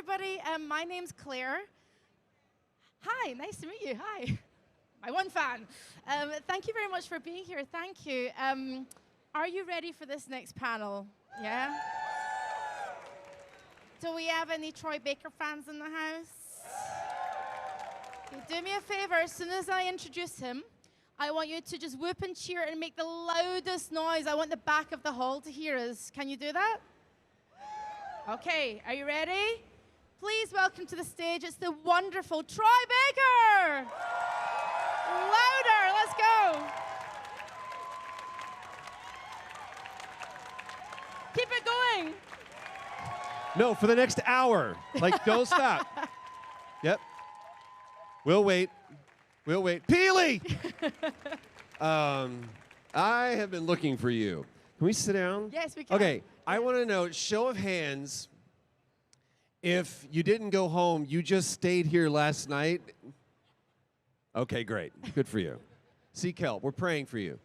everybody. My name's Claire. Hi, nice to meet you. Hi. My one fan. Thank you very much for being here. Thank you. Are you ready for this next panel? Yeah? Do we have any Troy Baker fans in the house? Okay, do me a favor. As soon as I introduce him, I want you to just whoop and cheer and make the loudest noise. I want the back of the hall to hear us. Can you do that? Okay, are you ready? Please welcome to the stage, it's the wonderful Troy Baker! Louder, let's go! Keep it going! No, for the next hour. Like, don't stop. Yep. We'll wait. We'll wait. Peely! I have been looking for you. Can we sit down? Yes, we can. Okay, I want to know, show of hands, if you didn't go home, you just stayed here last night. Okay, great. Good for you. See, Kel, we're praying for you.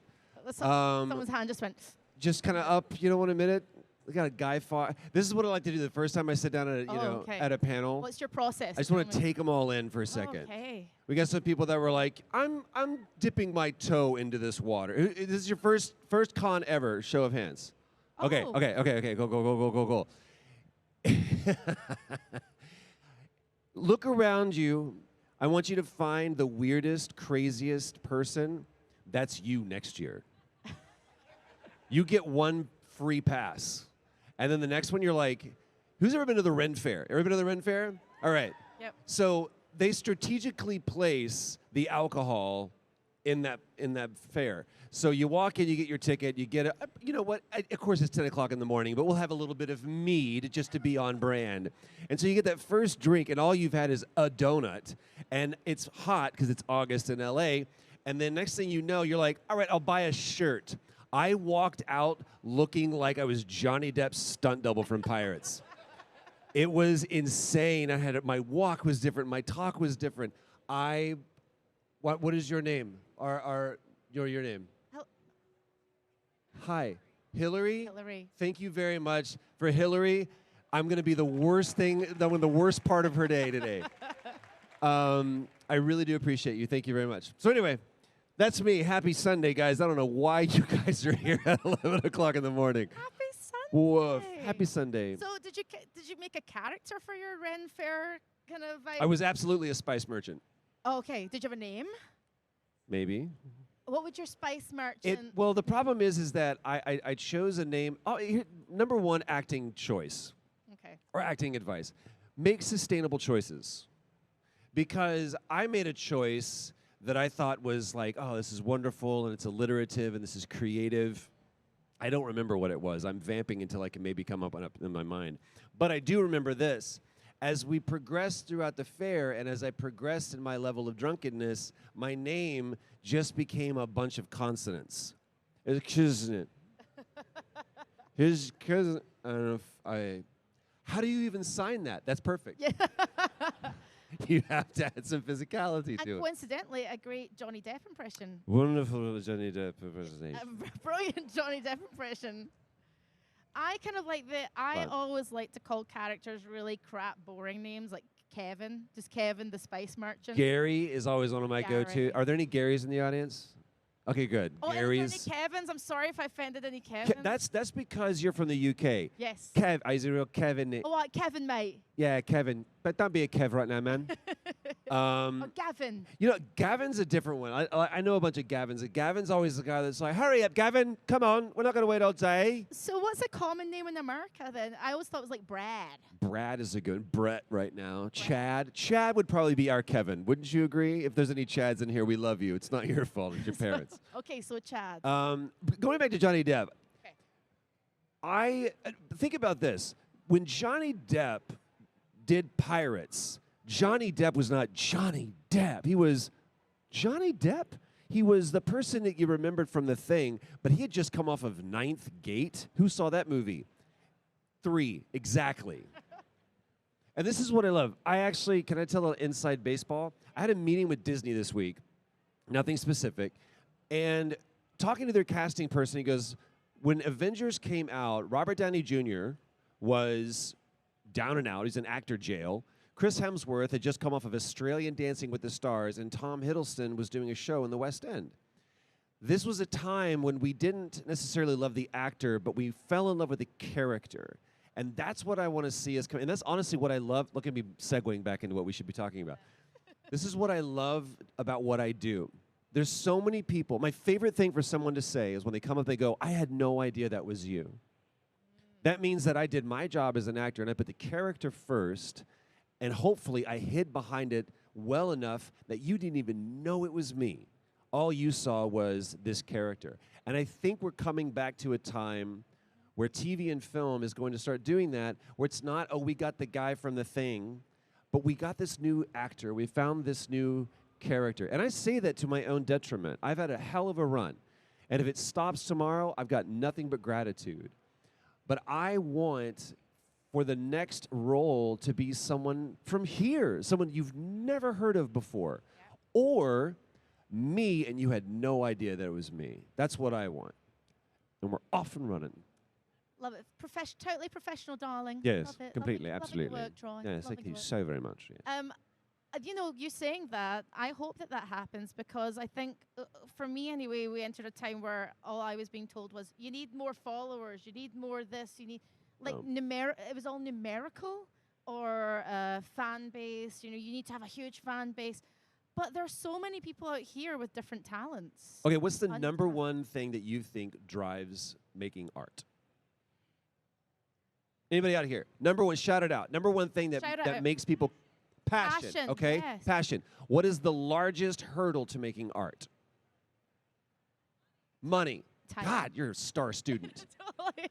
Someone's hand just went. Just kind of up, you don't want a minute? We got a guy far. This is what I like to do the first time I sit down at at a panel. What's your process? I just want to take them all in for a second. Okay. We got some people that were like, I'm dipping my toe into this water. This is your first con ever. Show of hands. Okay, Oh. okay. Go. Look around you. I want you to find the weirdest, craziest person. That's you next year. You get one free pass. And then the next one, you're like, who's ever been to the Ren Fair? Ever been to the Ren Fair? All right. Yep. So they strategically place the alcohol in that fair. So you walk in, you get your ticket, you get you know what? Of course, it's 10 o'clock in the morning, but we'll have a little bit of mead just to be on brand. And so you get that first drink, and all you've had is a donut. And it's hot because it's August in LA. And then next thing you know, you're like, all right, I'll buy a shirt. I walked out looking like I was Johnny Depp's stunt double from Pirates. It was insane. My walk was different. My talk was different. What is your name? Your name? Hi, Hillary. Hillary. Thank you very much for Hillary. I'm going to be the worst part of her day today. I really do appreciate you. Thank you very much. So anyway, that's me. Happy Sunday, guys. I don't know why you guys are here at 11 o'clock in the morning. Happy Sunday. Woof. Happy Sunday. So did you make a character for your Ren Fair kind of vibe? I was absolutely a spice merchant. Okay. Did you have a name? Maybe. What would your spice merchant? Well, the problem is that I chose a name. Number one, acting choice. Okay. Or acting advice. Make sustainable choices. Because I made a choice that I thought was like, oh, this is wonderful, and it's alliterative, and this is creative. I don't remember what it was. I'm vamping until I can maybe come up in my mind. But I do remember this. As we progressed throughout the fair, and as I progressed in my level of drunkenness, my name just became a bunch of consonants. His cousin. I don't know if I. How do you even sign that? That's perfect. Yeah. You have to add some physicality And to it. coincidentally, a great Johnny Depp impression. Wonderful Johnny Depp impersonation. A brilliant Johnny Depp impression. I kind of like I always like to call characters really crap, boring names like Kevin. Just Kevin, the spice merchant. Gary is always one of my go-to. Gary. Are there any Garys in the audience? Okay, good. Oh, Gary's. is there any Kevins? I'm sorry if I offended any Kevins. That's because you're from the UK. Yes. Is a real Kevin. Oh, Kevin, mate. Yeah, Kevin. But don't be a Kev right now, man. Oh, Gavin. You know, Gavin's a different one. I know a bunch of Gavins. Gavin's always the guy that's like, hurry up, Gavin. Come on. We're not going to wait all day. So what's a common name in America then? I always thought it was like Brad. Brad is a good Brett right now. Brett. Chad would probably be our Kevin. Wouldn't you agree? If there's any Chads in here, we love you. It's not your fault. It's your parents. Okay, so Chad. Going back to Johnny Depp. Okay. I think about this. When Johnny Depp did Pirates, Johnny Depp was not Johnny Depp. He was Johnny Depp. He was the person that you remembered from The Thing, but he had just come off of Ninth Gate. Who saw that movie? 3, exactly. And this is what I love. Can I tell an inside baseball? I had a meeting with Disney this week, nothing specific, and talking to their casting person, he goes, when Avengers came out, Robert Downey Jr. was down and out. He's in actor jail. Chris Hemsworth had just come off of Australian Dancing with the Stars, and Tom Hiddleston was doing a show in the West End. This was a time when we didn't necessarily love the actor, but we fell in love with the character. And that's what I want to see us come. And that's honestly what I love. Look at me segueing back into what we should be talking about. This is what I love about what I do. There's so many people. My favorite thing for someone to say is when they come up, they go, I had no idea that was you. That means that I did my job as an actor, and I put the character first, and hopefully I hid behind it well enough that you didn't even know it was me. All you saw was this character. And I think we're coming back to a time where TV and film is going to start doing that, where it's not, oh, we got the guy from The Thing, but we got this new actor. We found this new character. And I say that to my own detriment. I've had a hell of a run. And if it stops tomorrow, I've got nothing but gratitude. But I want for the next role to be someone from here, someone you've never heard of before. Yeah. Or me, and you had no idea that it was me. That's what I want. And we're off and running. Love it. Totally professional, darling. Yes, love it. completely, love it. absolutely. Lovely work, Troy. Yes, thank you so very much. Yes. You know, you saying that, I hope that that happens, because I think, for me anyway, we entered a time where all I was being told was, you need more followers, you need more this, you need, like, it was all numerical, or fan base, you know, you need to have a huge fan base. But there's so many people out here with different talents. Okay, what's the number one thing that you think drives making art? Anybody out here? Number one, shout it out. Number one thing that makes people passion, okay? Yes. Passion. What is the largest hurdle to making art? Money. Time. God, you're a star student. Totally.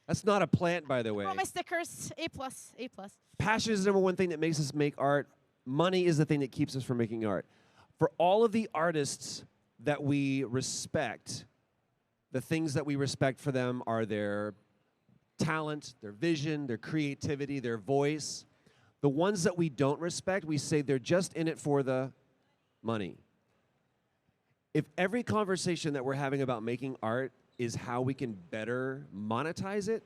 That's not a plant, by the way. I brought my stickers. A+, A+. Passion is the number one thing that makes us make art. Money is the thing that keeps us from making art. For all of the artists that we respect, the things that we respect for them are their talent, their vision, their creativity, their voice. The ones that we don't respect, we say they're just in it for the money. If every conversation that we're having about making art is how we can better monetize it,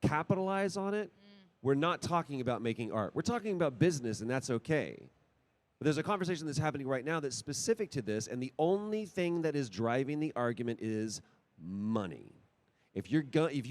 capitalize on it, we're not talking about making art. We're talking about business, and that's okay. But there's a conversation that's happening right now that's specific to this, and the only thing that is driving the argument is money. If you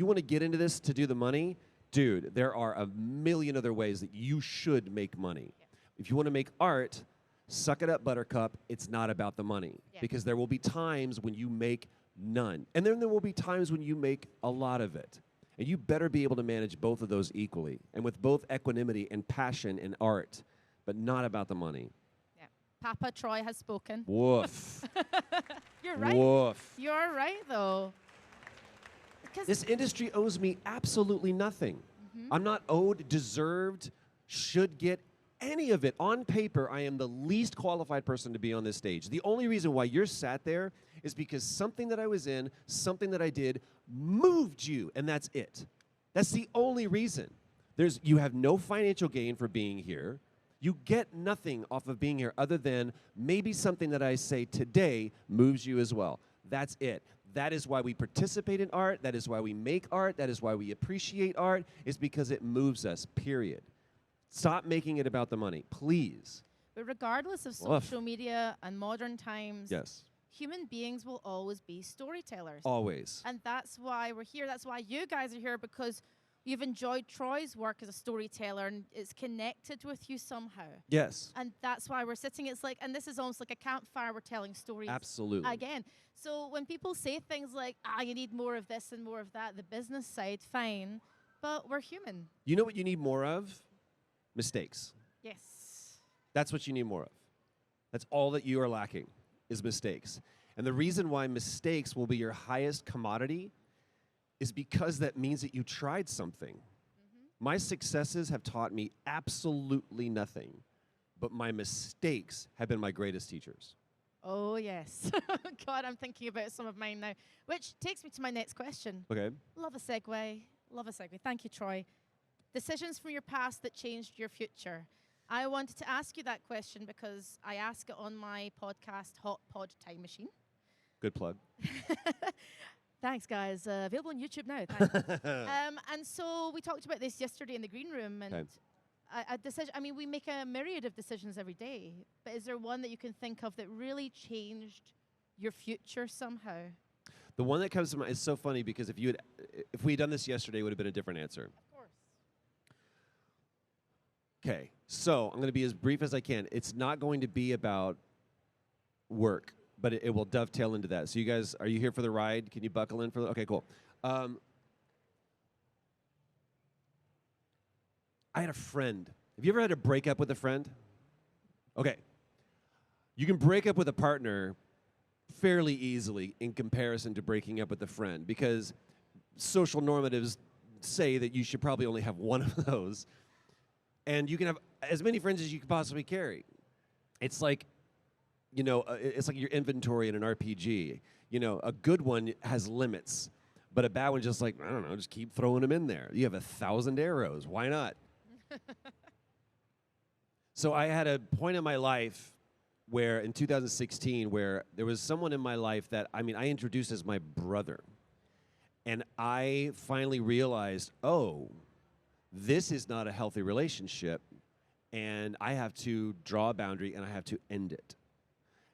want to get into this to do the money, dude, there are a million other ways that you should make money. Yeah. If you want to make art, suck it up, buttercup. It's not about the money. Yeah. Because there will be times when you make none. And then there will be times when you make a lot of it. And you better be able to manage both of those equally, and with both equanimity and passion and art, but not about the money. Yeah. Papa Troy has spoken. Woof. You're right. Woof. You're right, though. This industry owes me absolutely nothing. Mm-hmm. I'm not owed, deserved, should get any of it. On paper, I am the least qualified person to be on this stage. The only reason why you're sat there is because something that I was in, something that I did, moved you, and that's it. That's the only reason. You have no financial gain for being here. You get nothing off of being here other than maybe something that I say today moves you as well. That's it. That is why we participate in art. That is why we make art. That is why we appreciate art, is because it moves us, period. Stop making it about the money, please. But regardless of social media and modern times, yes, human beings will always be storytellers. Always. And that's why we're here. That's why you guys are here, because you've enjoyed Troy's work as a storyteller, and it's connected with you somehow. Yes. And that's why we're sitting. It's like, and this is almost like a campfire. We're telling stories. Absolutely. Again. So when people say things like, you need more of this and more of that, the business side, fine. But we're human. You know what you need more of? Mistakes. Yes. That's what you need more of. That's all that you are lacking, is mistakes. And the reason why mistakes will be your highest commodity is because that means that you tried something. Mm-hmm. My successes have taught me absolutely nothing, but my mistakes have been my greatest teachers. Oh, yes. God, I'm thinking about some of mine now, which takes me to my next question. Okay. Love a segue. Love a segue. Thank you, Troy. Decisions from your past that changed your future. I wanted to ask you that question because I ask it on my podcast, Hot Pod Time Machine. Good plug. Thanks, guys. Available on YouTube now. Thanks. And so we talked about this yesterday in the green room, and Okay. a decision. I mean, we make a myriad of decisions every day, but is there one that you can think of that really changed your future somehow? The one that comes to mind is so funny because if we had done this yesterday, it would have been a different answer. Of course. Okay, so I'm going to be as brief as I can. It's not going to be about work, but it will dovetail into that. So you guys, are you here for the ride? Can you buckle in for the? Okay, cool. I had a friend. Have you ever had a breakup with a friend? Okay. You can break up with a partner fairly easily in comparison to breaking up with a friend because social normatives say that you should probably only have one of those. And you can have as many friends as you can possibly carry. It's like, it's like your inventory in an RPG. A good one has limits, but a bad one just like, I don't know, just keep throwing them in there. You have 1,000 arrows. Why not? So I had a point in my life where in 2016 where there was someone in my life that, I introduced as my brother. And I finally realized, oh, this is not a healthy relationship, and I have to draw a boundary and I have to end it.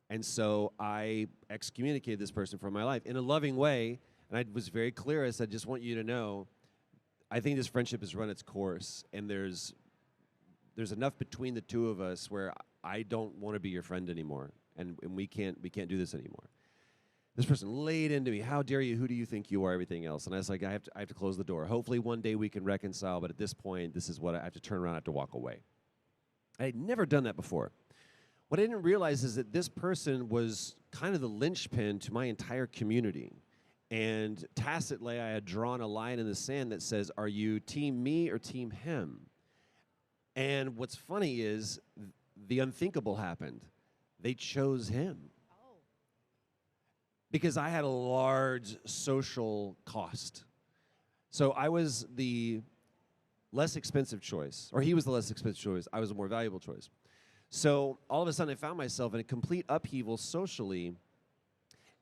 And so I excommunicated this person from my life in a loving way, and I was very clear. I said, just want you to know, I think this friendship has run its course, and there's enough between the two of us where I don't want to be your friend anymore, and we can't do this anymore. This person laid into me, how dare you, who do you think you are, everything else. And I was like, I have to close the door. Hopefully one day we can reconcile, but at this point, this is what I have to turn around, I have to walk away. I had never done that before. What I didn't realize is that this person was kind of the linchpin to my entire community. And tacitly, I had drawn a line in the sand that says, are you team me or team him? And what's funny is the unthinkable happened. They chose him. Oh. Because I had a large social cost. So I was the less expensive choice, or he was the less expensive choice. I was a more valuable choice. So all of a sudden I found myself in a complete upheaval socially,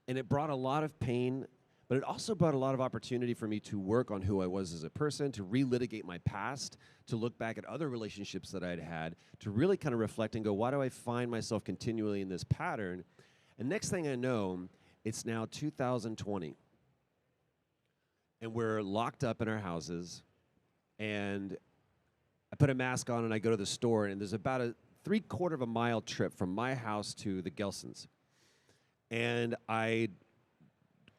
and it brought a lot of pain, but it also brought a lot of opportunity for me to work on who I was as a person, to relitigate my past, to look back at other relationships that I'd had, to really kind of reflect and go, why do I find myself continually in this pattern? And next thing I know, it's now 2020, and we're locked up in our houses, and I put a mask on and I go to the store, and there's about a 3/4 of a mile trip from my house to the Gelson's. And I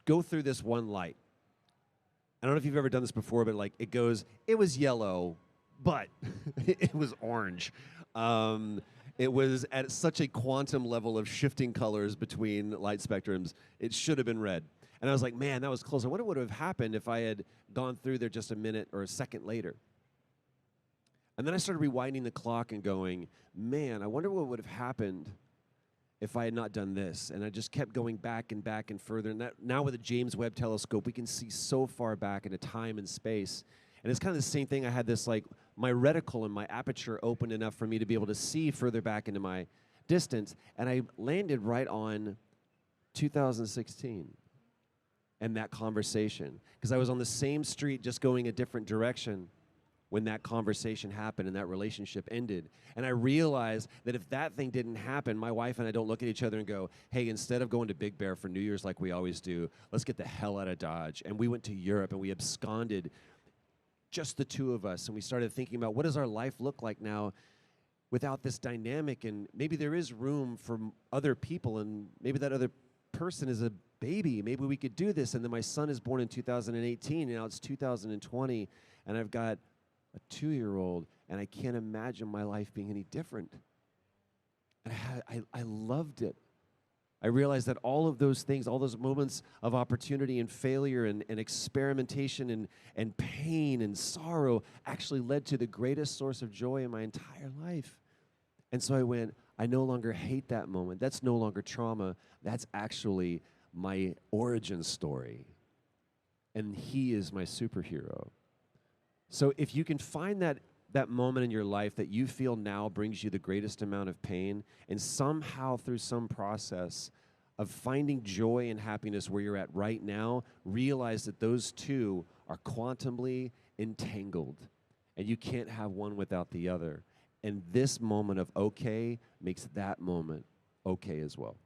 go through this one light. I don't know if you've ever done this before, but like it was yellow, but it was orange. It was at such a quantum level of shifting colors between light spectrums, it should have been red. And I was like, man, that was close. I wonder what would have happened if I had gone through there just a minute or a second later. And then I started rewinding the clock and going, man, I wonder what would have happened if I had not done this. And I just kept going back and back and further. And now with the James Webb telescope, we can see so far back into time and space. And it's kind of the same thing. I had this, like, my reticle and my aperture opened enough for me to be able to see further back into my distance. And I landed right on 2016 and that conversation. Because I was on the same street just going a different direction when that conversation happened and that relationship ended. And I realized that if that thing didn't happen, my wife and I don't look at each other and go, hey, instead of going to Big Bear for New Year's like we always do, let's get the hell out of Dodge. And we went to Europe and we absconded, just the two of us. And we started thinking about, what does our life look like now without this dynamic? And maybe there is room for other people, and maybe that other person is a baby. Maybe we could do this. And then my son is born in 2018, and now it's 2020, and I've got a 2-year-old, and I can't imagine my life being any different. And I loved it. I realized that all of those things, all those moments of opportunity and failure and experimentation and pain and sorrow actually led to the greatest source of joy in my entire life. And so I went, I no longer hate that moment. That's no longer trauma. That's actually my origin story. And he is my superhero. So if you can find that moment in your life that you feel now brings you the greatest amount of pain, and somehow through some process of finding joy and happiness where you're at right now, realize that those two are quantumly entangled, and you can't have one without the other. And this moment of okay makes that moment okay as well.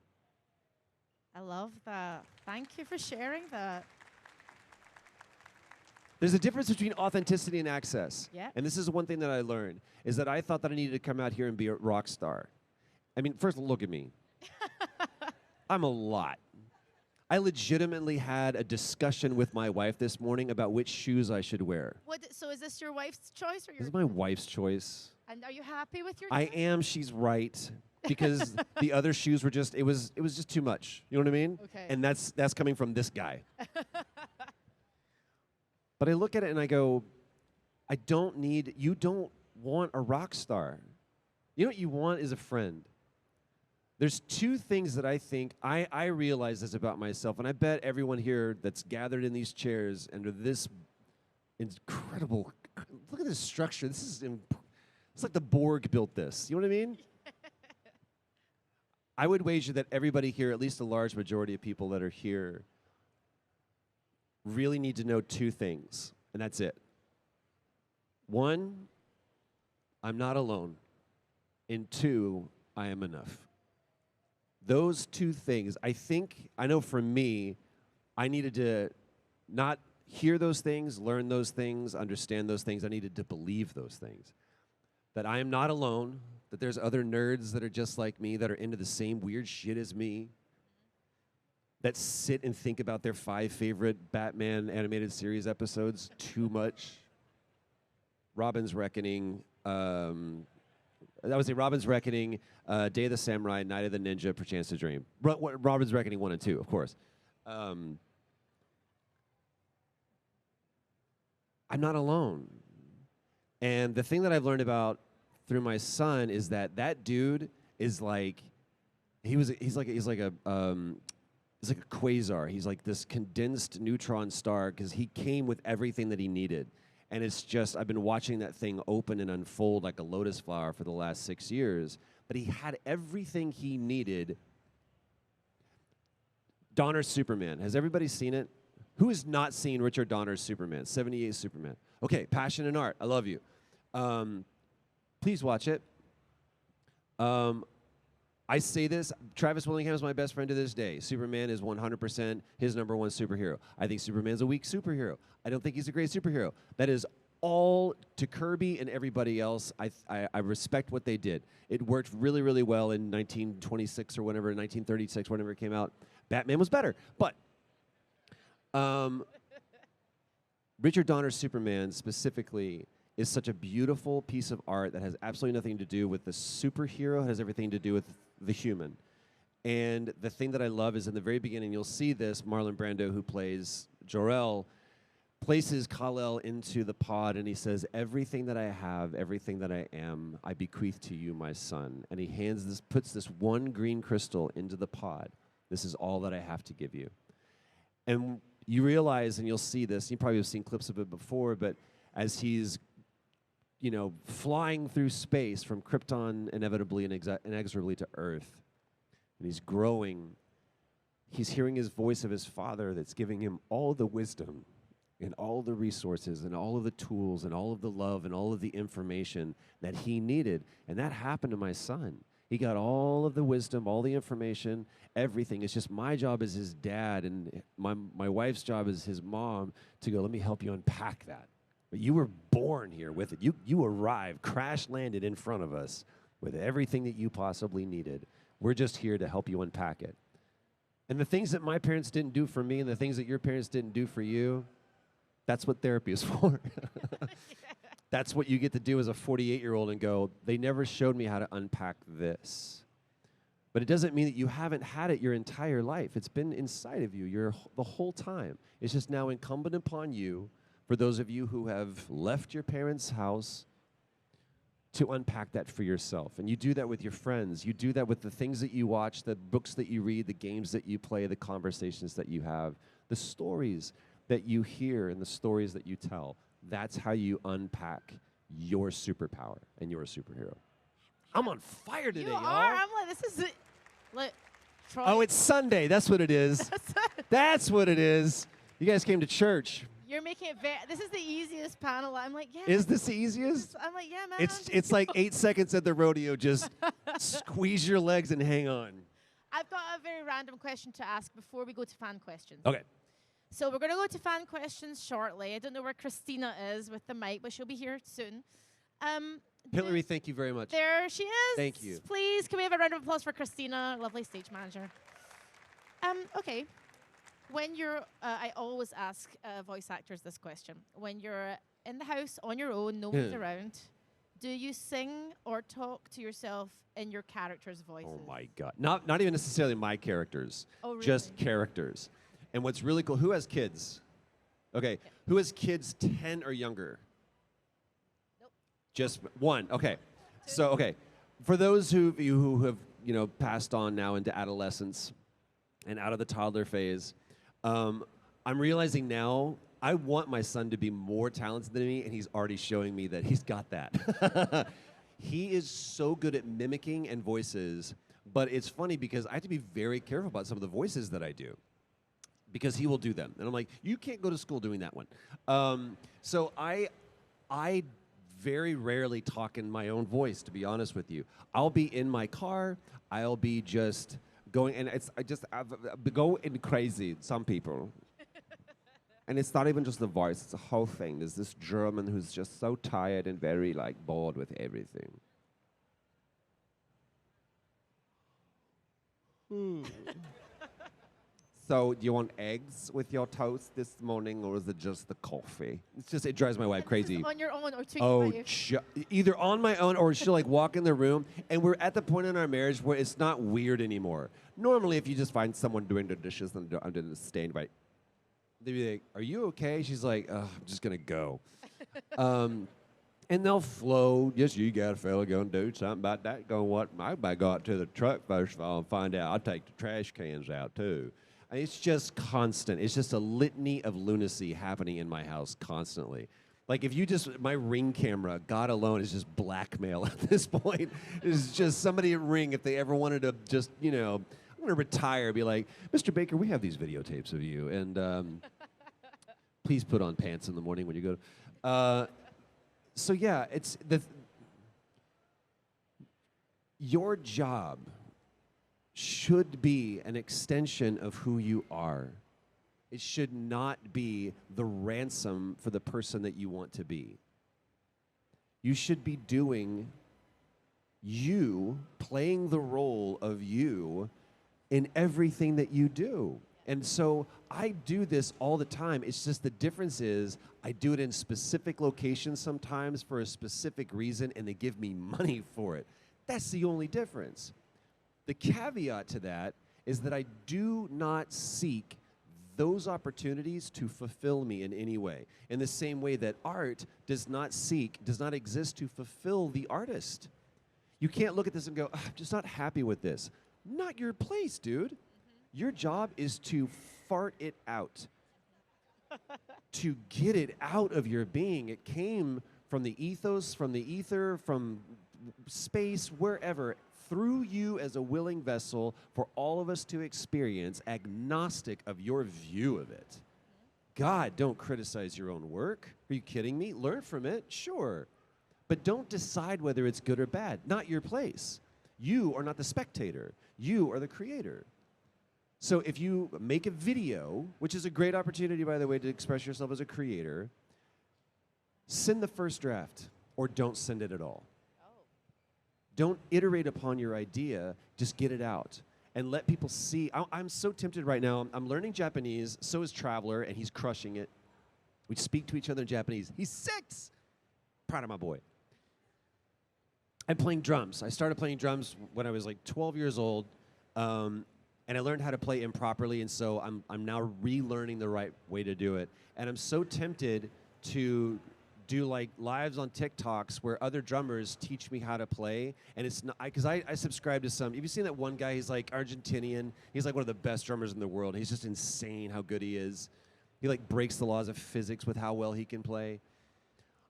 I love that. Thank you for sharing that. There's a difference between authenticity and access. Yeah. And this is one thing that I learned, is that I thought that I needed to come out here and be a rock star. I mean, first, look at me. I'm a lot. I legitimately had a discussion with my wife this morning about which shoes I should wear. So is this your wife's choice or your? This is my wife's choice. And are you happy with your? I choice? am. She's right. Because the other shoes were just, it was just too much. You know what I mean? Okay. And that's coming from this guy. But I look at it and I go, you don't want a rock star. You know what you want is a friend. There's two things that I think I realize this about myself, and I bet everyone here that's gathered in these chairs under this incredible, look at this structure. It's like the Borg built this. You know what I mean? I would wager that everybody here, at least a large majority of people that are here, really need to know two things, and that's it. One, I'm not alone. And two, I am enough. Those two things, I know for me, I needed to not hear those things, learn those things, understand those things. I needed to believe those things. That I am not alone, that there's other nerds that are just like me, that are into the same weird shit as me, that sit and think about their 5 favorite Batman animated series episodes too much. Robin's Reckoning, Robin's Reckoning, Day of the Samurai, Night of the Ninja, Perchance to Dream. Robin's Reckoning 1 and 2, of course. I'm not alone. And the thing that I've learned about through my son is that dude is like, he's like a quasar. He's like this condensed neutron star because he came with everything that he needed. And it's just, I've been watching that thing open and unfold like a lotus flower for the last 6 years. But he had everything he needed. Donner's Superman. Has everybody seen it? Who has not seen Richard Donner's Superman? 78 Superman. Okay, Passion and Art. I love you. Please watch it. I say this, Travis Willingham is my best friend to this day. Superman is 100% his number one superhero. I think Superman's a weak superhero. I don't think he's a great superhero. That is all to Kirby and everybody else. I respect what they did. It worked really, really well in 1926 or whatever, 1936, whenever it came out. Batman was better. But Richard Donner's Superman specifically is such a beautiful piece of art that has absolutely nothing to do with the superhero. It has everything to do with the human. And the thing that I love is in the very beginning, you'll see this, Marlon Brando, who plays Jor-El, places Kal-El into the pod, and he says, everything that I have, everything that I am, I bequeath to you, my son. And he puts this one green crystal into the pod. This is all that I have to give you. And you realize, and you'll see this, you probably have seen clips of it before, but as he's flying through space from Krypton inevitably and inexorably to Earth, and he's growing, he's hearing his voice of his father that's giving him all the wisdom and all the resources and all of the tools and all of the love and all of the information that he needed. And that happened to my son. He got all of the wisdom, all the information, everything. It's just my job as his dad and my wife's job as his mom to go, let me help you unpack that. But you were born here with it. You arrived, crash landed in front of us with everything that you possibly needed. We're just here to help you unpack it. And the things that my parents didn't do for me and the things that your parents didn't do for you, that's what therapy is for. That's what you get to do as a 48-year-old and go, they never showed me how to unpack this. But it doesn't mean that you haven't had it your entire life. It's been inside of you the whole time. It's just now incumbent upon you, for those of you who have left your parents' house, to unpack that for yourself. And you do that with your friends. You do that with the things that you watch, the books that you read, the games that you play, the conversations that you have, the stories that you hear and the stories that you tell. That's how you unpack your superpower and your superhero. I'm on fire today, you y'all. are. I'm like, this is it. Like, Troy. Oh, it's Sunday. That's what it is. That's what it is. You guys came to church. You're making it very. This is the easiest panel. I'm like, yeah. Is this the easiest? I'm like, yeah, man. It's like 8 seconds at the rodeo. Just squeeze your legs and hang on. I've got a very random question to ask before we go to fan questions. Okay. So we're going to go to fan questions shortly. I don't know where Christina is with the mic, but she'll be here soon. Hillary, thank you very much. There she is. Thank you. Please, can we have a round of applause for Christina, lovely stage manager. Okay. When you're, I always ask voice actors this question. When you're in the house on your own, no one's around, do you sing or talk to yourself in your characters' voices? Oh my God. Not even necessarily my characters. Oh, really? Just characters. And what's really cool, who has kids? Okay. Yeah. Who has kids 10 or younger? Nope. Just one. Okay. 2. So, okay. For those of you who have, passed on now into adolescence and out of the toddler phase, I'm realizing now I want my son to be more talented than me, and he's already showing me that he's got that. He is so good at mimicking and voices, but it's funny because I have to be very careful about some of the voices that I do because he will do them. And I'm like, you can't go to school doing that one. So I very rarely talk in my own voice, to be honest with you. I'll be in my car. I'll be just going, and I've going crazy, some people. And it's not even just the voice, it's the whole thing. There's this German who's just so tired and very, bored with everything. So, do you want eggs with your toast this morning, or is it just the coffee? It drives my wife crazy. On your own or to your wife? Either on my own, or she'll walk in the room, and we're at the point in our marriage where it's not weird anymore. Normally, if you just find someone doing the dishes and I'm doing the stain, right? They'd be like, "Are you okay?" She's like, "I'm just gonna go." And they'll flow. Yes, you got a fella gonna do something about that. Going what? I might go out to the truck first of all and find out. I'll take the trash cans out too. It's just constant. It's just a litany of lunacy happening in my house constantly. If you my Ring camera, God alone, is just blackmail at this point. It's just somebody at Ring, if they ever wanted to just, I'm going to retire, be like, Mr. Baker, we have these videotapes of you, and please put on pants in the morning when you go. So yeah, it's your job should be an extension of who you are. It should not be the ransom for the person that you want to be. You should be doing you, playing the role of you in everything that you do. And so I do this all the time. It's just the difference is I do it in specific locations sometimes for a specific reason, and they give me money for it. That's the only difference. The caveat to that is that I do not seek those opportunities to fulfill me in any way. In the same way that art does not exist to fulfill the artist. You can't look at this and go, I'm just not happy with this. Not your place, dude. Mm-hmm. Your job is to fart it out. To get it out of your being. It came from the ethos, from the ether, from space, wherever, through you as a willing vessel for all of us to experience, agnostic of your view of it. God, don't criticize your own work. Are you kidding me? Learn from it, sure. But don't decide whether it's good or bad. Not your place. You are not the spectator. You are the creator. So if you make a video, which is a great opportunity, by the way, to express yourself as a creator, send the first draft or don't send it at all. Don't iterate upon your idea, just get it out and let people see. I'm so tempted right now. I'm learning Japanese, so is Traveler, and he's crushing it. We speak to each other in Japanese. He's 6. Proud of my boy. I'm playing drums. I started playing drums when I was 12 years old, and I learned how to play improperly, and so I'm now relearning the right way to do it. And I'm so tempted to do lives on TikToks where other drummers teach me how to play, and it's not because I subscribe to some. Have you seen that one guy? He's Argentinian. He's one of the best drummers in the world. He's just insane how good he is. He breaks the laws of physics with how well he can play.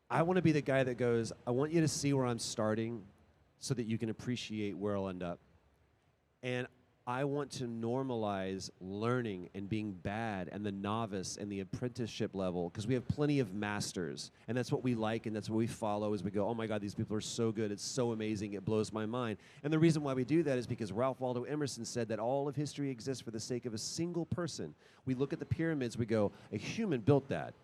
I want to be the guy that goes, I want you to see where I'm starting, so that you can appreciate where I'll end up. And I want to normalize learning and being bad and the novice and the apprenticeship level because we have plenty of masters. And that's what we like and that's what we follow as we go, oh my God, these people are so good. It's so amazing. It blows my mind. And the reason why we do that is because Ralph Waldo Emerson said that all of history exists for the sake of a single person. We look at the pyramids, we go, a human built that.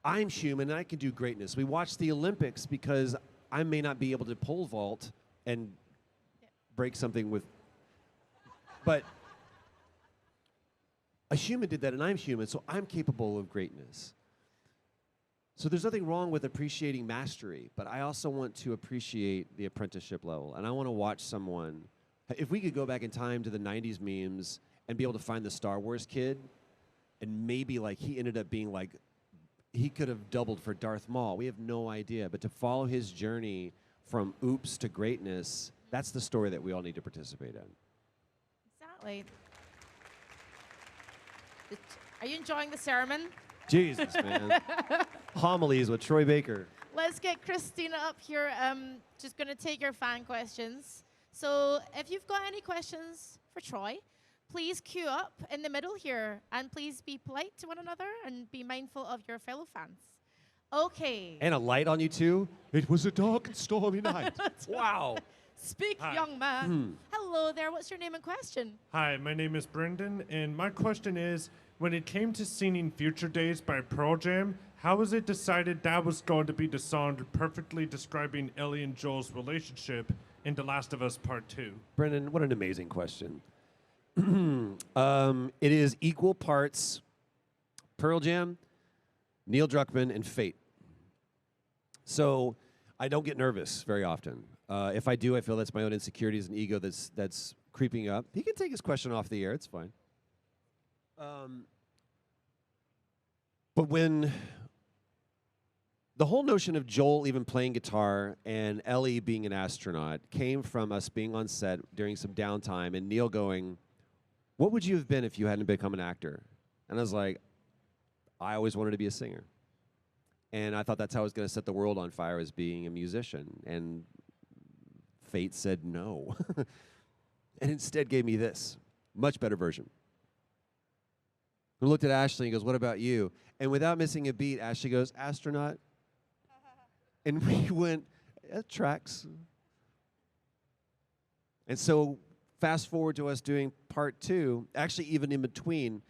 I'm human and I can do greatness. We watch the Olympics because I may not be able to pole vault and break something with, but a human did that and I'm human, so I'm capable of greatness. So there's nothing wrong with appreciating mastery, but I also want to appreciate the apprenticeship level. And I want to watch someone, if we could go back in time to the 90s memes and be able to find the Star Wars kid, and maybe like he ended up being like, he could have doubled for Darth Maul. We have no idea. But to follow his journey from oops to greatness, that's the story that we all need to participate in. Exactly. Are you enjoying the sermon? Jesus, man. Homilies with Troy Baker. Let's get Christina up here. Just going to take your fan questions. So if you've got any questions for Troy, please queue up in the middle here. And please be polite to one another and be mindful of your fellow fans. Okay. And a light on you, too? It was a dark and stormy night. Wow. Speak, Hi. young man. Hello there. What's your name and question? Hi, my name is Brendan, and my question is, when it came to singing Future Days by Pearl Jam, how was it decided that was going to be the song perfectly describing Ellie and Joel's relationship in The Last of Us Part 2? Brendan, what an amazing question. It is equal parts Pearl Jam, Neil Druckmann, and Fate. So I don't get nervous very often. If I do, I feel that's my own insecurities and ego that's creeping up. He can take his question off the air. It's fine. But when the whole notion of Joel even playing guitar and Ellie being an astronaut came from us being on set during some downtime and Neil going, what would you have been if you hadn't become an actor? And I was like, I always wanted to be a singer. And I thought that's how I was going to set the world on fire, as being a musician. And fate said no. And instead gave me this, much better version. I looked at Ashley and goes, what about you? And without missing a beat, Ashley goes, astronaut. And we went, that tracks. And so fast forward to us doing part 2, actually even in between,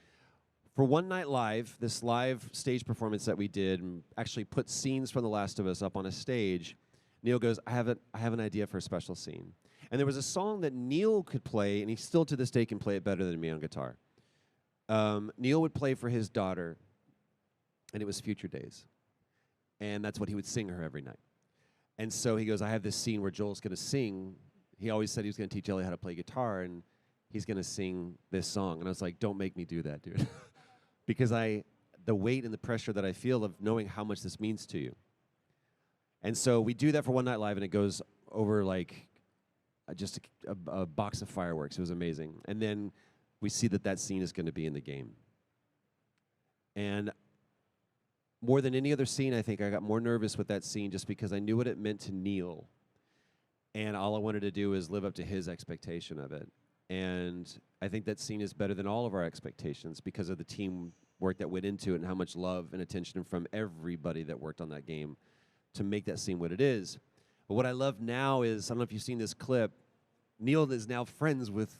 for One Night Live, this live stage performance that we did, and actually put scenes from The Last of Us up on a stage, Neil goes, I have an idea for a special scene. And there was a song that Neil could play, and he still to this day can play it better than me on guitar. Neil would play for his daughter, and it was Future Days. And that's what he would sing her every night. And so he goes, I have this scene where Joel's going to sing. He always said he was going to teach Ellie how to play guitar, and he's going to sing this song. And I was like, don't make me do that, dude. Because the weight and the pressure that I feel of knowing how much this means to you. And so we do that for One Night Live, and it goes over like just a box of fireworks. It was amazing. And then we see that scene is going to be in the game. And more than any other scene, I think I got more nervous with that scene just because I knew what it meant to Neil. And all I wanted to do is live up to his expectation of it. And I think that scene is better than all of our expectations because of the teamwork that went into it and how much love and attention from everybody that worked on that game to make that scene what it is. But what I love now is, I don't know if you've seen this clip, Neil is now friends with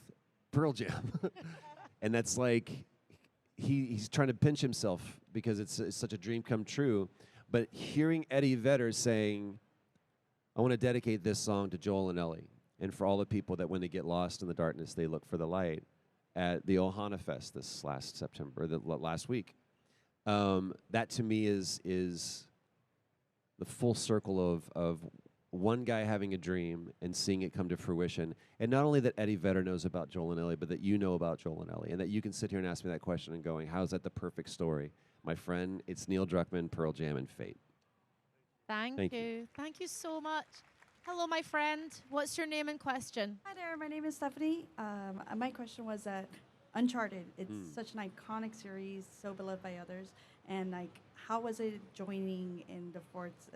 Pearl Jam. And that's like, he's trying to pinch himself because it's such a dream come true. But hearing Eddie Vedder saying, I want to dedicate this song to Joel and Ellie, and for all the people that when they get lost in the darkness, they look for the light, at the Ohana Fest this last September, last week. That to me is the full circle of one guy having a dream and seeing it come to fruition. And not only that Eddie Vedder knows about Joel and Ellie, but that you know about Joel and Ellie, and that you can sit here and ask me that question and going, how is that the perfect story? My friend, it's Neil Druckmann, Pearl Jam, and Fate. Thank you. Thank you so much. Hello, my friend. What's your name and question? Hi there, my name is Stephanie. My question was that Uncharted, it's such an iconic series, so beloved by others, and like, how was it joining in the fourth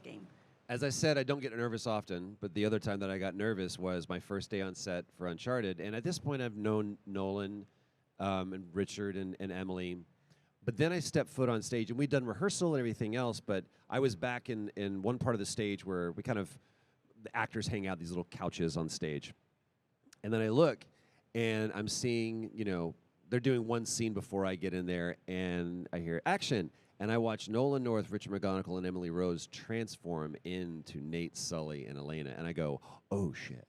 game? As I said, I don't get nervous often, but the other time that I got nervous was my first day on set for Uncharted. And at this point, I've known Nolan and Richard and Emily. But then I stepped foot on stage, and we'd done rehearsal and everything else, but I was back in one part of the stage where we kind of, the actors hang out these little couches on stage. And then I look, and I'm seeing, you know, they're doing one scene before I get in there, and I hear action. And I watch Nolan North, Richard McGonigal, and Emily Rose transform into Nate, Sully, and Elena. And I go, oh, shit.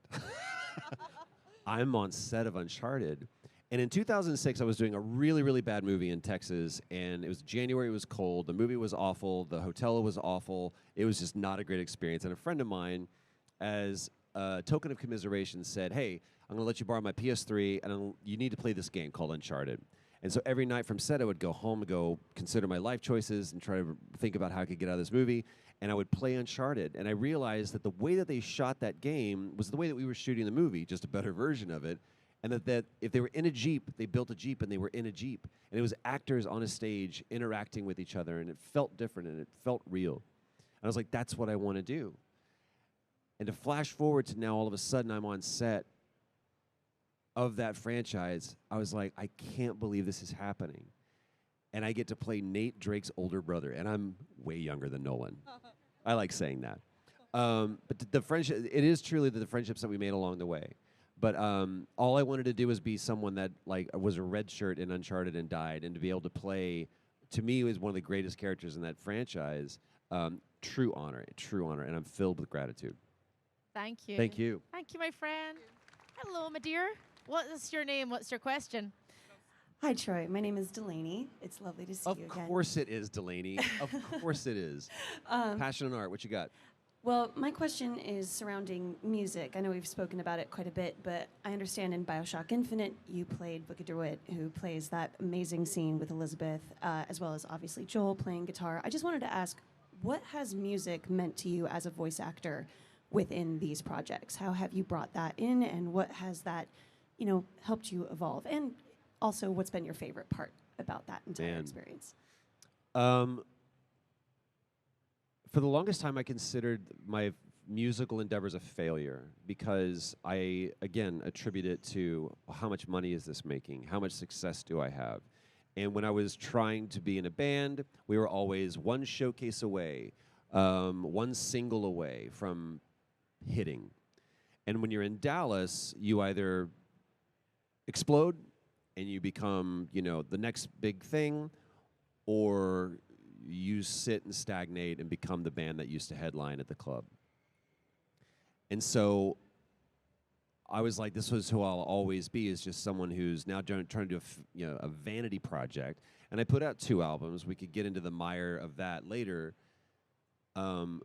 I'm on set of Uncharted. And in 2006, I was doing a really, really bad movie in Texas. And it was January, it was cold. The movie was awful. The hotel was awful. It was just not a great experience. And a friend of mine, as a token of commiseration, said, hey, I'm going to let you borrow my PS3, and you need to play this game called Uncharted. And so every night from set, I would go home and go consider my life choices and try to think about how I could get out of this movie. And I would play Uncharted. And I realized that the way that they shot that game was the way that we were shooting the movie, just a better version of it. And that if they were in a Jeep, they built a Jeep and they were in a Jeep. And it was actors on a stage interacting with each other. And it felt different and it felt real. And I was like, that's what I want to do. And to flash forward to now, all of a sudden, I'm on set of that franchise. I was like, I can't believe this is happening. And I get to play Nate Drake's older brother, and I'm way younger than Nolan. I like saying that. But the friendship, it is truly the friendships that we made along the way. But all I wanted to do was be someone that like was a red shirt in Uncharted and died, and to be able to play, to me, was one of the greatest characters in that franchise. True honor, and I'm filled with gratitude. Thank you. Thank you. Thank you, my friend. Hello, my dear. What is your name? What's your question? Hi, Troy. My name is Delaney. It's lovely to see you again. Of course it is, Delaney. Of course it is. Passion and art, what you got? Well, my question is surrounding music. I know we've spoken about it quite a bit, but I understand in BioShock Infinite, you played DeWitt, who plays that amazing scene with Elizabeth, as well as obviously Joel playing guitar. I just wanted to ask, what has music meant to you as a voice actor within these projects? How have you brought that in, and what has that, you know, helped you evolve? And also, what's been your favorite part about that entire experience? For the longest time, I considered my musical endeavors a failure because I, again, attribute it to how much money is this making? How much success do I have? And when I was trying to be in a band, we were always one showcase away, one single away from hitting. And when you're in Dallas, you either explode and you become, you know, the next big thing, or you sit and stagnate and become the band that used to headline at the club. And so I was like, this was who I'll always be, is just someone who's now trying to do a vanity project. And I put out 2 albums. We could get into the mire of that later. But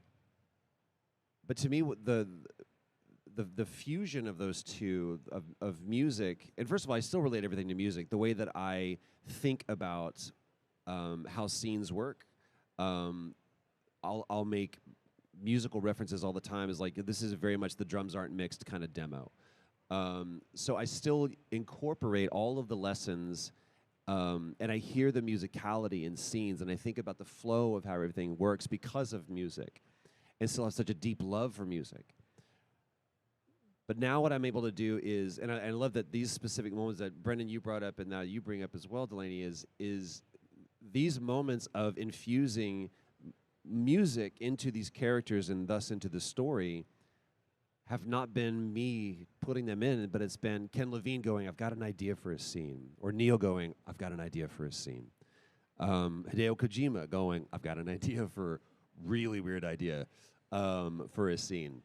to me, the fusion of those two, of music, and first of all, I still relate everything to music. The way that I think about how scenes work, I'll make musical references all the time. Is like, this is very much the drums aren't mixed kind of demo. So I still incorporate all of the lessons, and I hear the musicality in scenes, and I think about the flow of how everything works because of music, and still have such a deep love for music. But now what I'm able to do is, and I love that these specific moments that Brendan, you brought up, and now you bring up as well, Delaney, is these moments of infusing music into these characters and thus into the story have not been me putting them in, but it's been Ken Levine going, I've got an idea for a scene, or Neil going, I've got an idea for a scene. Hideo Kojima going, I've got an idea for a really weird idea for a scene.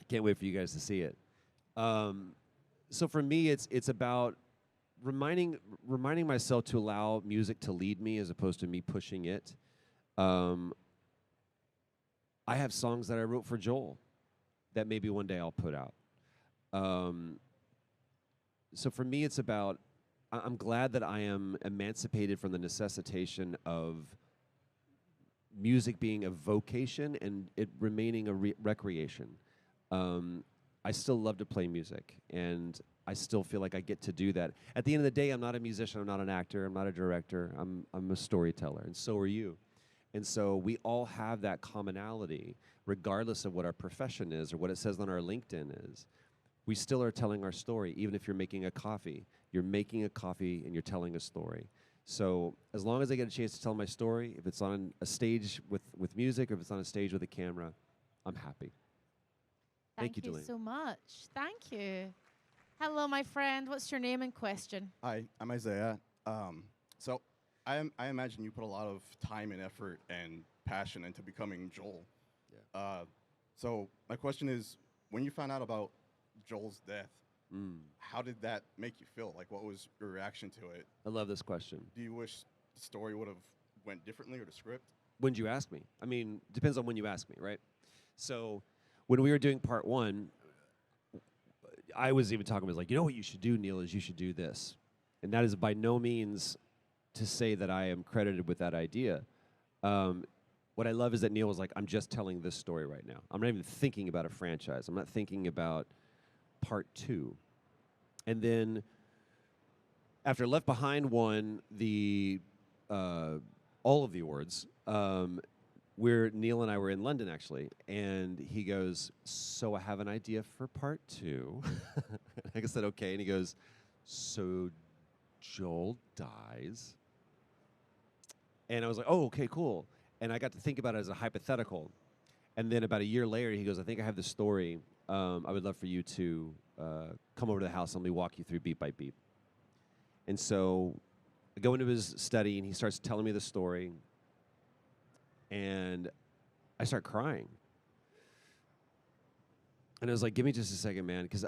Can't wait for you guys to see it. So for me, it's about reminding myself to allow music to lead me as opposed to me pushing it. I have songs that I wrote for Joel that maybe one day I'll put out. So for me, it's about, I'm glad that I am emancipated from the necessitation of music being a vocation and it remaining a recreation. I still love to play music, and I still feel like I get to do that. At the end of the day, I'm not a musician, I'm not an actor, I'm not a director, I'm a storyteller, and so are you. And so we all have that commonality, regardless of what our profession is or what it says on our LinkedIn is. We still are telling our story, even if you're making a coffee. You're making a coffee and you're telling a story. So as long as I get a chance to tell my story, if it's on a stage with music or if it's on a stage with a camera, I'm happy. Thank you, Jillian. so much. Thank you. Hello, my friend. What's your name and question? Hi, I'm Isaiah. So I imagine you put a lot of time and effort and passion into becoming Joel. Yeah. So my question is, when you found out about Joel's death, how did that make you feel? Like, what was your reaction to it? I love this question. Do you wish the story would have went differently, or the script? When did you ask me? I mean, depends on when you ask me, right? So when we were doing part 1, I was even talking about, like, you know what you should do, Neil, is you should do this. And that is by no means to say that I am credited with that idea. What I love is that Neil was like, I'm just telling this story right now. I'm not even thinking about a franchise. I'm not thinking about part 2. And then after Left Behind won the all of the awards, where Neil and I were in London, actually, and he goes, so I have an idea for part 2. I said, okay, and he goes, so Joel dies. And I was like, oh, okay, cool. And I got to think about it as a hypothetical. And then about a year later, he goes, I think I have the story. I would love for you to come over to the house and let me walk you through beat by beat. And so I go into his study, and he starts telling me the story. And I start crying. And I was like, give me just a second, man, because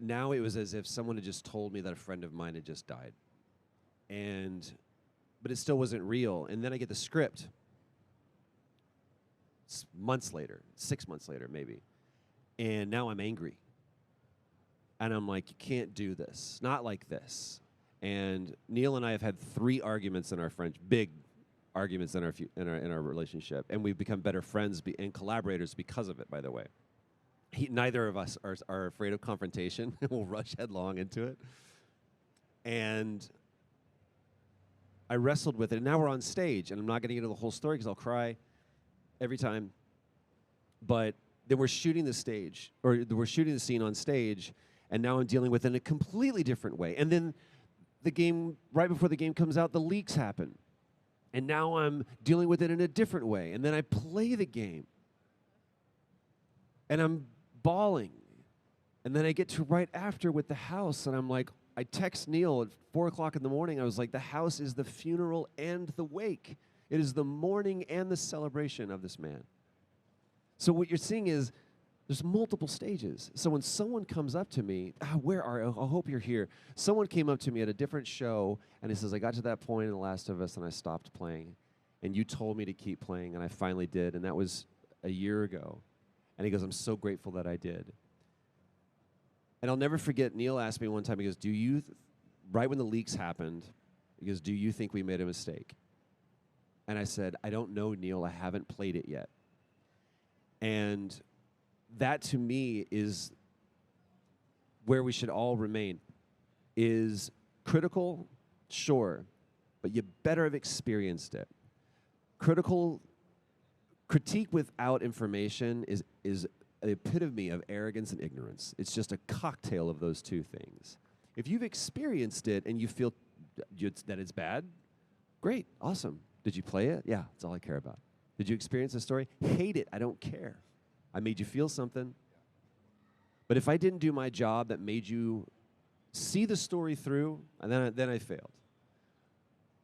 now it was as if someone had just told me that a friend of mine had just died. But it still wasn't real. And then I get the script months later, 6 months later, maybe. And now I'm angry. And I'm like, you can't do this. Not like this. And Neil and I have had 3 arguments in our big arguments in our relationship. And we've become better friends and collaborators because of it, by the way. Neither of us are afraid of confrontation. We'll rush headlong into it. And I wrestled with it. And now we're on stage. And I'm not going to get into the whole story because I'll cry every time. But then we're shooting the scene on stage, and now I'm dealing with it in a completely different way. And then the game, right before the game comes out, the leaks happen. And now I'm dealing with it in a different way. And then I play the game, and I'm bawling. And then I get to right after with the house, and I'm like, I text Neil at 4 o'clock in the morning. I was like, the house is the funeral and the wake. It is the mourning and the celebration of this man. So what you're seeing is there's multiple stages. So when someone comes up to me, where are you? I hope you're here. Someone came up to me at a different show, and he says, I got to that point in The Last of Us, and I stopped playing. And you told me to keep playing, and I finally did, and that was a year ago. And he goes, I'm so grateful that I did. And I'll never forget, Neil asked me one time, he goes, right when the leaks happened, he goes, do you think we made a mistake? And I said, I don't know, Neil, I haven't played it yet. And that, to me, is where we should all remain, is critical, sure, but you better have experienced it. Critique without information is the epitome of arrogance and ignorance. It's just a cocktail of those two things. If you've experienced it and you feel that it's bad, great, awesome. Did you play it? Yeah, that's all I care about. Did you experience the story? Hate it, I don't care. I made you feel something. But if I didn't do my job that made you see the story through, and then I failed.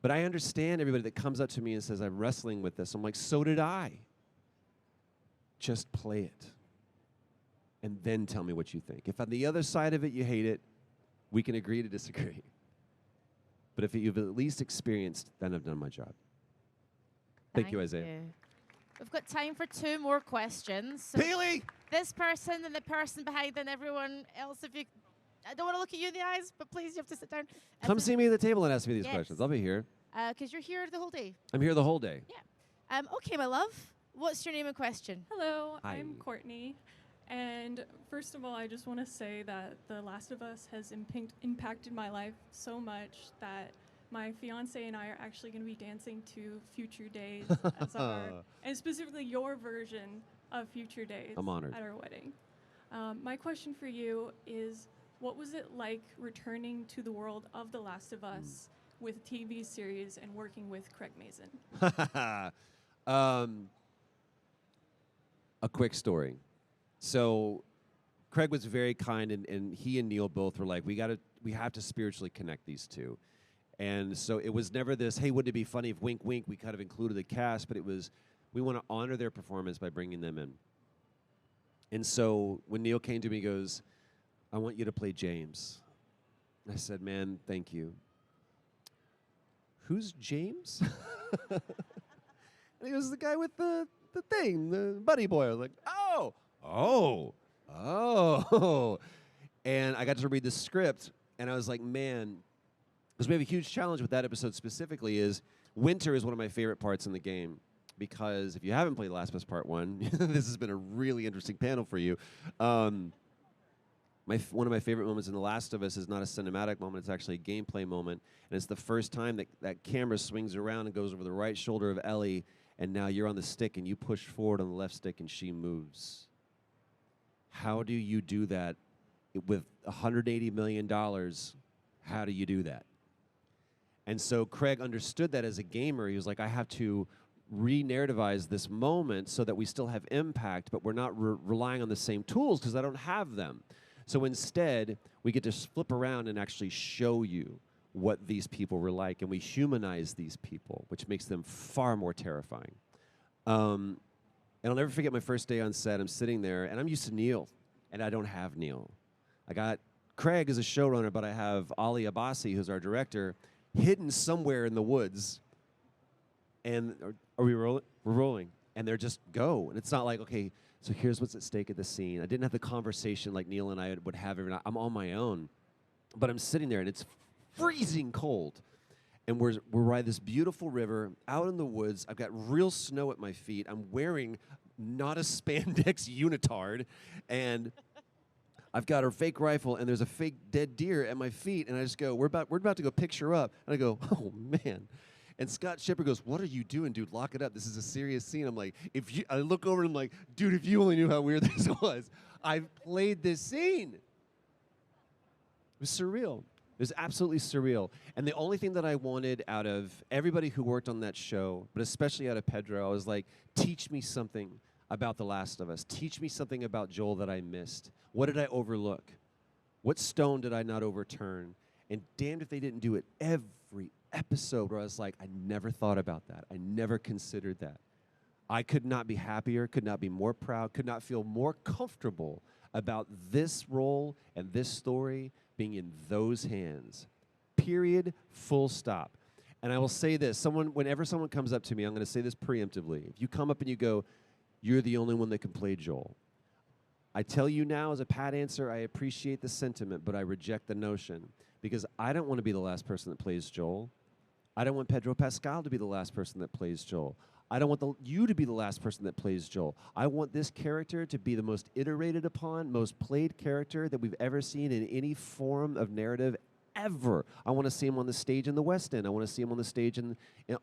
But I understand everybody that comes up to me and says, I'm wrestling with this. I'm like, so did I. Just play it. And then tell me what you think. If on the other side of it you hate it, we can agree to disagree. But if you've at least experienced, then I've done my job. Thank you, Isaiah. We've got time for 2 more questions. So Bailey! This person and the person behind and everyone else, I don't want to look at you in the eyes, but please, you have to sit down. Come see me at the table and ask me these Yes. questions. I'll be here. Because you're here the whole day. I'm here the whole day. Yeah. Okay, my love. What's your name and question? Hello, Hi. I'm Courtney. And first of all, I just want to say that The Last of Us has impacted my life so much that my fiance and I are actually going to be dancing to Future Days as and specifically your version of Future Days I'm honored. at our wedding. My question for you is, what was it like returning to the world of The Last of Us with a TV series and working with Craig Mazin? A quick story. So Craig was very kind, and he and Neil both were like, we have to spiritually connect these two. And so it was never this, hey, wouldn't it be funny if wink, wink, we kind of included the cast, but it was, we want to honor their performance by bringing them in. And so when Neil came to me, he goes, I want you to play James. I said, man, thank you. Who's James? And he was the guy with the thing, the buddy boy. I was like, oh. And I got to read the script, and I was like, man, because we have a huge challenge with that episode specifically is winter is one of my favorite parts in the game. Because if you haven't played Last of Us Part 1, this has been a really interesting panel for you. One of my favorite moments in The Last of Us is not a cinematic moment, it's actually a gameplay moment. And it's the first time that camera swings around and goes over the right shoulder of Ellie, and now you're on the stick and you push forward on the left stick and she moves. How do you do that with $180 million? How do you do that? And so Craig understood that as a gamer. He was like, I have to re-narrativize this moment so that we still have impact, but we're not relying on the same tools because I don't have them. So instead, we get to flip around and actually show you what these people were like, and we humanize these people, which makes them far more terrifying. And I'll never forget my first day on set. I'm sitting there, and I'm used to Neil, and I don't have Neil. I got Craig as a showrunner, but I have Ali Abbasi, who's our director, hidden somewhere in the woods. And are we rolling? We're rolling. And they're just go. And it's not like, okay, so here's what's at stake at the scene. I didn't have the conversation like Neil and I would have every night. I'm on my own. But I'm sitting there, and it's freezing cold. And we're by this beautiful river out in the woods. I've got real snow at my feet. I'm wearing not a spandex unitard. And I've got a fake rifle, and there's a fake dead deer at my feet. And I just go, we're about to go picture up. And I go, oh, man. And Scott Shipper goes, what are you doing, dude? Lock it up. This is a serious scene. I'm like, I look over and I'm like, dude, if you only knew how weird this was. I've played this scene. It was surreal. It was absolutely surreal. And the only thing that I wanted out of everybody who worked on that show, but especially out of Pedro, I was like, teach me something about The Last of Us. Teach me something about Joel that I missed. What did I overlook? What stone did I not overturn? And damned if they didn't do it every episode where I was like, I never thought about that. I never considered that. I could not be happier, could not be more proud, could not feel more comfortable about this role and this story being in those hands. Period, full stop. And I will say this, whenever someone comes up to me, I'm going to say this preemptively. If you come up and you go, you're the only one that can play Joel. I tell you now as a pat answer, I appreciate the sentiment, but I reject the notion. Because I don't want to be the last person that plays Joel. I don't want Pedro Pascal to be the last person that plays Joel. I don't want you to be the last person that plays Joel. I want this character to be the most iterated upon, most played character that we've ever seen in any form of narrative ever. I want to see him on the stage in the West End. I want to see him on the stage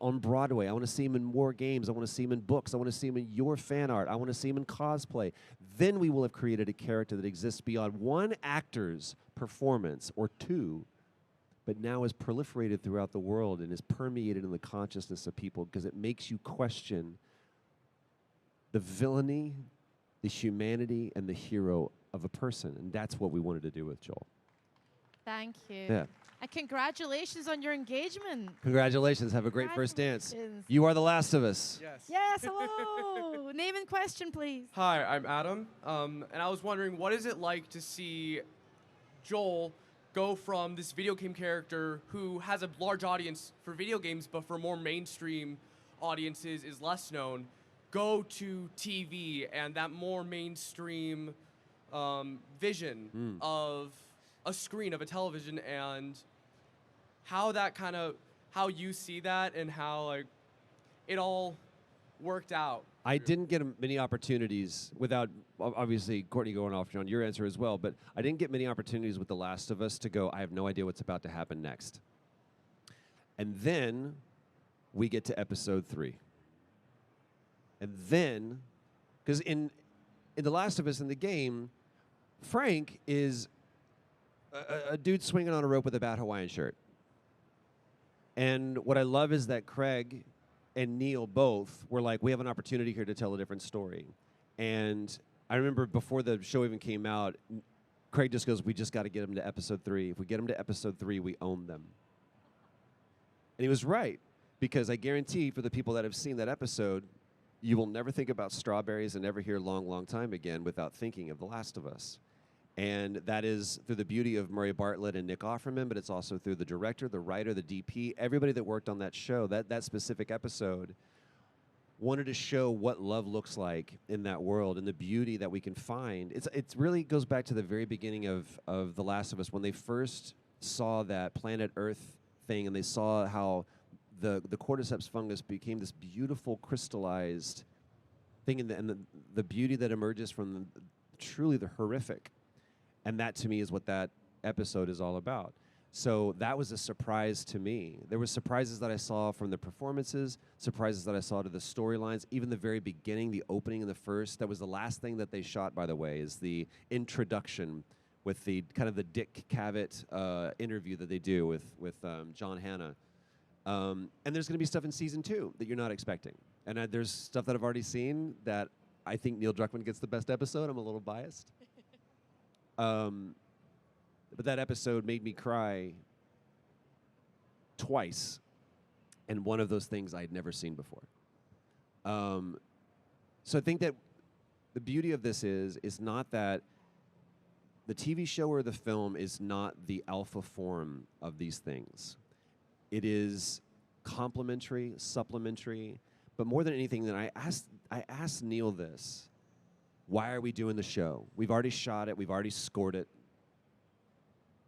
on Broadway. I want to see him in more games. I want to see him in books. I want to see him in your fan art. I want to see him in cosplay. Then we will have created a character that exists beyond one actor's performance or two, but now is proliferated throughout the world and is permeated in the consciousness of people because it makes you question the villainy, the humanity, and the hero of a person. And that's what we wanted to do with Joel. Thank you. Yeah. And congratulations on your engagement. Congratulations. Have a great first dance. Congratulations. You are The Last of Us. Yes. Yes, hello. Name and question, please. Hi, I'm Adam, and I was wondering, what is it like to see Joel go from this video game character who has a large audience for video games, but for more mainstream audiences is less known, go to TV and that more mainstream vision of a screen, of a television, and how that how you see that and how like it all worked out. I didn't get many opportunities without, obviously, Courtney going off on your answer as well, but I didn't get many opportunities with The Last of Us to go, I have no idea what's about to happen next. And then we get to episode 3. And then, because in The Last of Us in the game, Frank is a dude swinging on a rope with a bad Hawaiian shirt. And what I love is that Craig and Neil both were like, we have an opportunity here to tell a different story. And I remember before the show even came out, Craig just goes, we just got to get him to episode 3. If we get him to episode 3, we own them. And he was right, because I guarantee for the people that have seen that episode, you will never think about strawberries and never hear Long, Long Time Again without thinking of The Last of Us. And that is through the beauty of Murray Bartlett and Nick Offerman, but it's also through the director, the writer, the DP, everybody that worked on that show. That specific episode wanted to show what love looks like in that world and the beauty that we can find. It really goes back to the very beginning of The Last of Us, when they first saw that planet Earth thing and they saw how the cordyceps fungus became this beautiful crystallized thing, and the beauty that emerges from truly the horrific. And that, to me, is what that episode is all about. So that was a surprise to me. There were surprises that I saw from the performances, surprises that I saw to the storylines, even the very beginning, the opening in the first. That was the last thing that they shot, by the way, is the introduction with the kind of the Dick Cavett interview that they do with John Hannah. And there's going to be stuff in season 2 that you're not expecting. And there's stuff that I've already seen that I think Neil Druckmann gets the best episode. I'm a little biased. But that episode made me cry twice, and one of those things I'd never seen before. So I think that the beauty of this is not that the TV show or the film is not the alpha form of these things. It is complementary, supplementary, but more than anything, that I asked Neil this: why are we doing the show? We've already shot it. We've already scored it.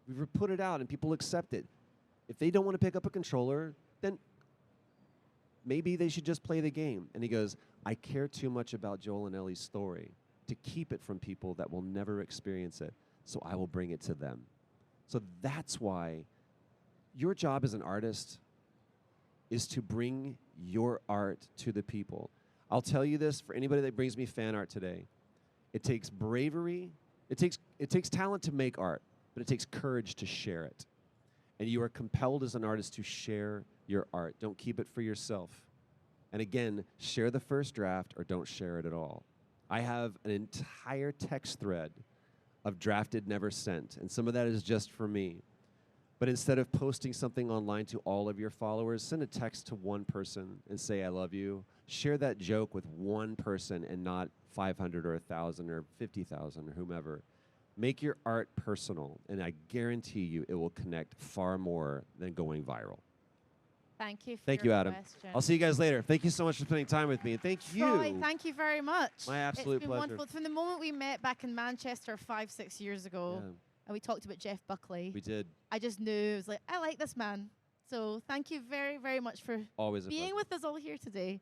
We've put it out, and people accept it. If they don't want to pick up a controller, then maybe they should just play the game. And he goes, I care too much about Joel and Ellie's story to keep it from people that will never experience it, so I will bring it to them. So that's why your job as an artist is to bring your art to the people. I'll tell you this, for anybody that brings me fan art today, it takes bravery, it takes talent to make art, but it takes courage to share it. And you are compelled as an artist to share your art. Don't keep it for yourself. And again, share the first draft or don't share it at all. I have an entire text thread of drafted, never sent, and some of that is just for me. But instead of posting something online to all of your followers, send a text to one person and say, I love you. Share that joke with one person and not 500 or 1,000 or 50,000 or whomever. Make your art personal, and I guarantee you it will connect far more than going viral. Thank you for Thank your you, Adam. question. I'll see you guys later. Thank you so much for spending time with me. And thank you. Troy, thank you very much. My absolute It's been pleasure. wonderful. From the moment we met back in Manchester 5-6 years ago, Yeah. and we talked about Jeff Buckley, We did. I just knew, it was like, I like this man. So thank you very, very much for Always a being pleasure. with us all here today.